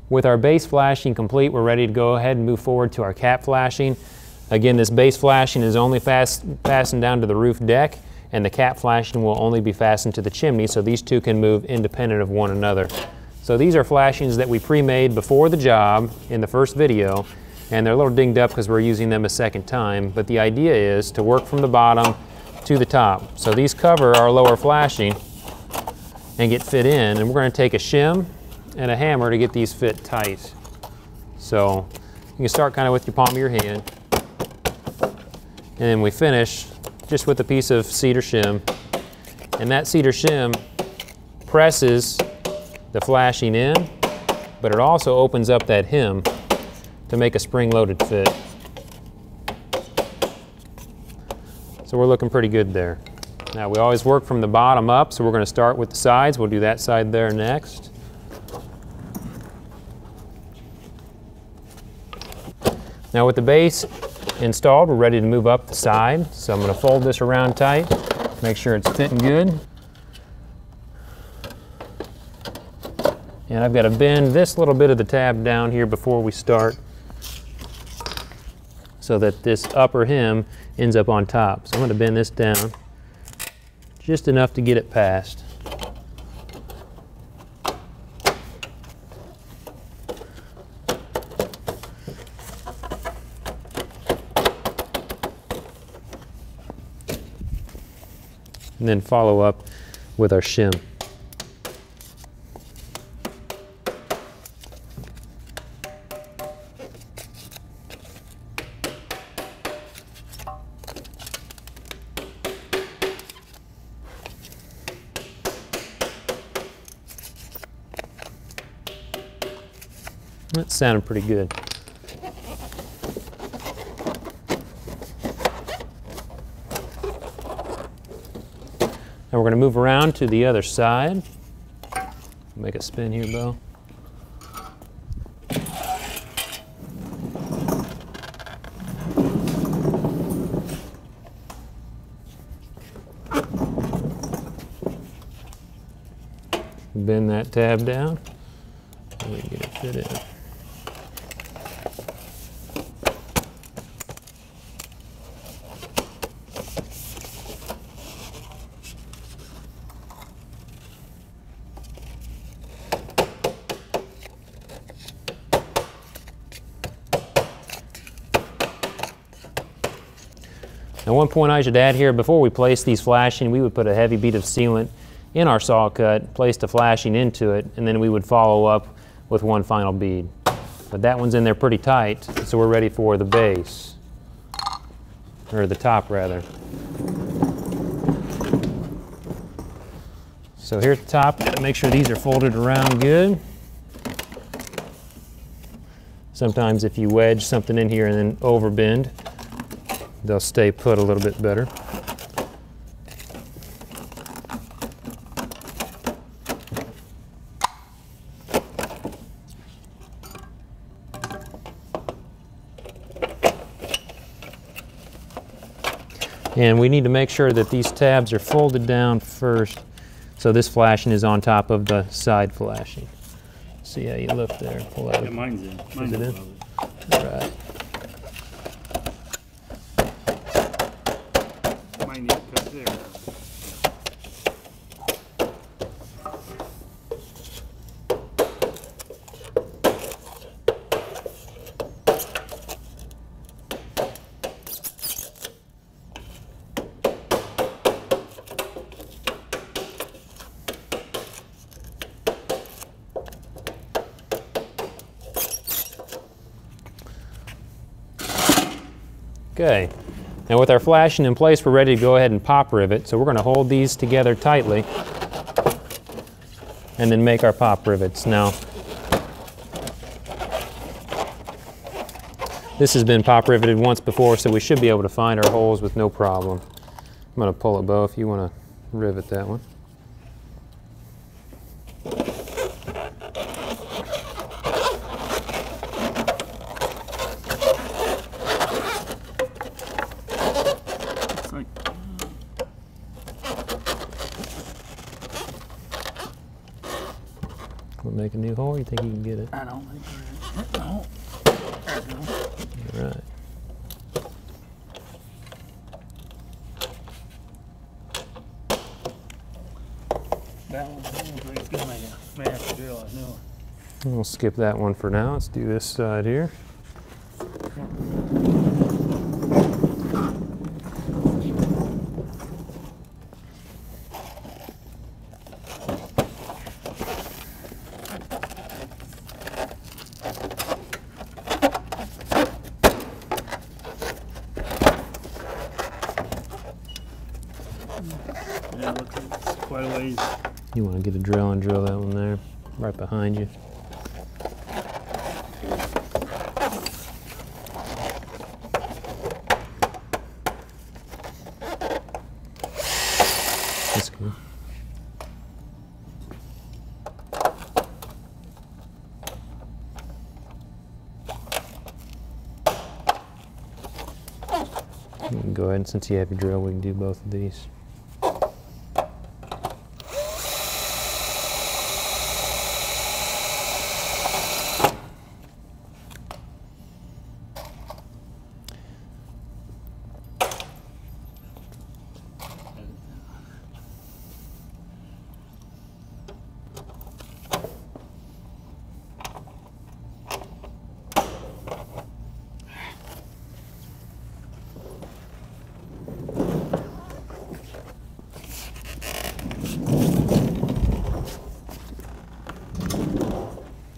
With our base flashing complete, we're ready to go ahead and move forward to our cap flashing. Again, this base flashing is only fastened down to the roof deck, and the cap flashing will only be fastened to the chimney, so these two can move independent of one another. So these are flashings that we pre-made before the job in the first video, and they're a little dinged up because we're using them a second time, but the idea is to work from the bottom to the top. So these cover our lower flashing and get fit in, and we're going to take a shim and a hammer to get these fit tight. So you can start kind of with your palm of your hand, and then we finish just with a piece of cedar shim, and that cedar shim presses the flashing in, but it also opens up that hem to make a spring-loaded fit. So we're looking pretty good there. Now we always work from the bottom up, so we're going to start with the sides. We'll do that side there next. Now with the base installed, we're ready to move up the side. So I'm going to fold this around tight, make sure it's fitting good. And I've got to bend this little bit of the tab down here before we start so that this upper hem ends up on top. So I'm going to bend this down just enough to get it past. And then follow up with our shim. That sounded pretty good. Now we're going to move around to the other side. Make a spin here, Bo. Bend that tab down, and we can get it fit in. Now one point I should add here, before we place these flashing, we would put a heavy bead of sealant in our saw cut, place the flashing into it, and then we would follow up with one final bead. But that one's in there pretty tight, so we're ready for the base, or the top rather. So here's the top. Make sure these are folded around good. Sometimes if you wedge something in here and then overbend, they'll stay put a little bit better. And we need to make sure that these tabs are folded down first, so this flashing is on top of the side flashing. See how you look there. Pull out. Yeah, mine's in. Mine's in. All right. Mine needs to cut there. Okay, now with our flashing in place, we're ready to go ahead and pop rivet. So we're going to hold these together tightly and then make our pop rivets. Now, this has been pop riveted once before, so we should be able to find our holes with no problem. I'm going to pull it, Bo, if you want to rivet that one. We'll make a new hole. think you can get it? I don't think there is. No. There we go. All right. That one's gonna make a master drill, I know. We'll skip that one for now. Let's do this side here. Yeah, it looks like it's quite a ways. You want to get a drill and drill that one there, right behind you. That's good. You can go ahead, and since you have your drill, we can do both of these.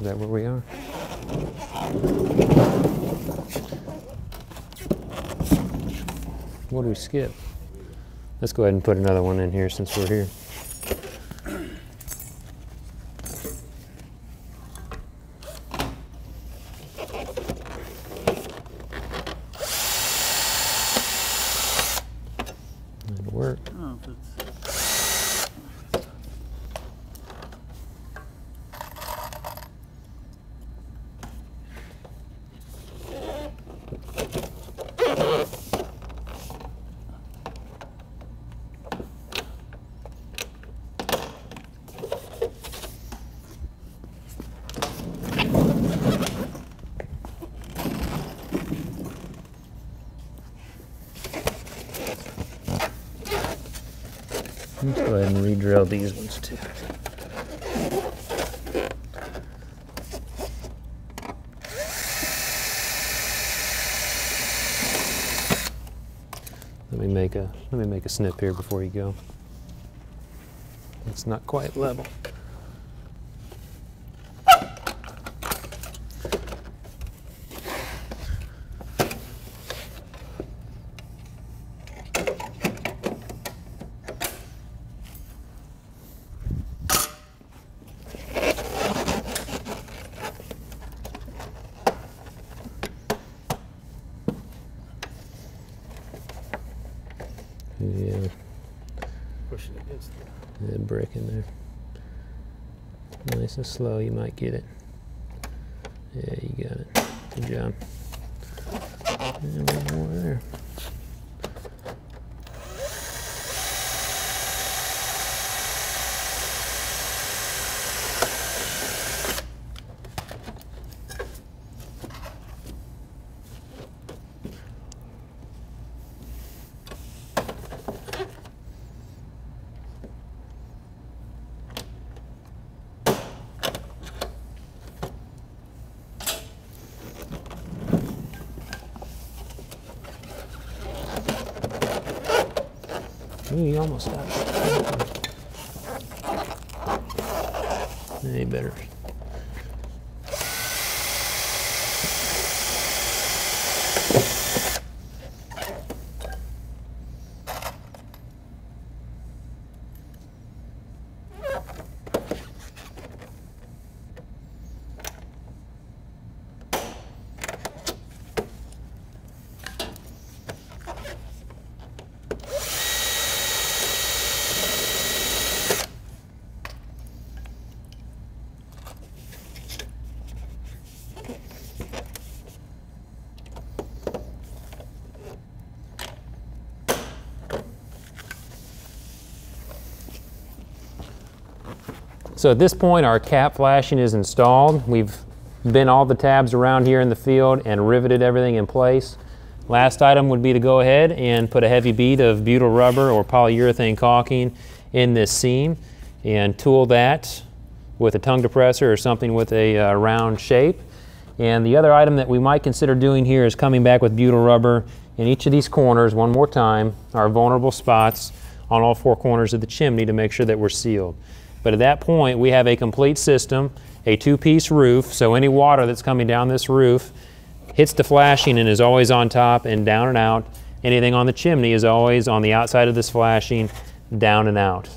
Is that where we are? What do we skip? Let's go ahead and put another one in here since we're here. That'll work. Oh, if it's Let's go ahead and re-drill these ones too. Let me make a snip here before you go. It's not quite level. Yeah, pushing against that brick in there. Nice and slow, you might get it. Yeah, you got it. Good job. And one more there. Ooh, you almost got it. Any better. So at this point, our cap flashing is installed. We've bent all the tabs around here in the field and riveted everything in place. Last item would be to go ahead and put a heavy bead of butyl rubber or polyurethane caulking in this seam and tool that with a tongue depressor or something with a round shape. And the other item that we might consider doing here is coming back with butyl rubber in each of these corners one more time, our vulnerable spots on all 4 corners of the chimney to make sure that we're sealed. But at that point, we have a complete system, a 2-piece roof, so any water that's coming down this roof hits the flashing and is always on top and down and out. Anything on the chimney is always on the outside of this flashing, down and out.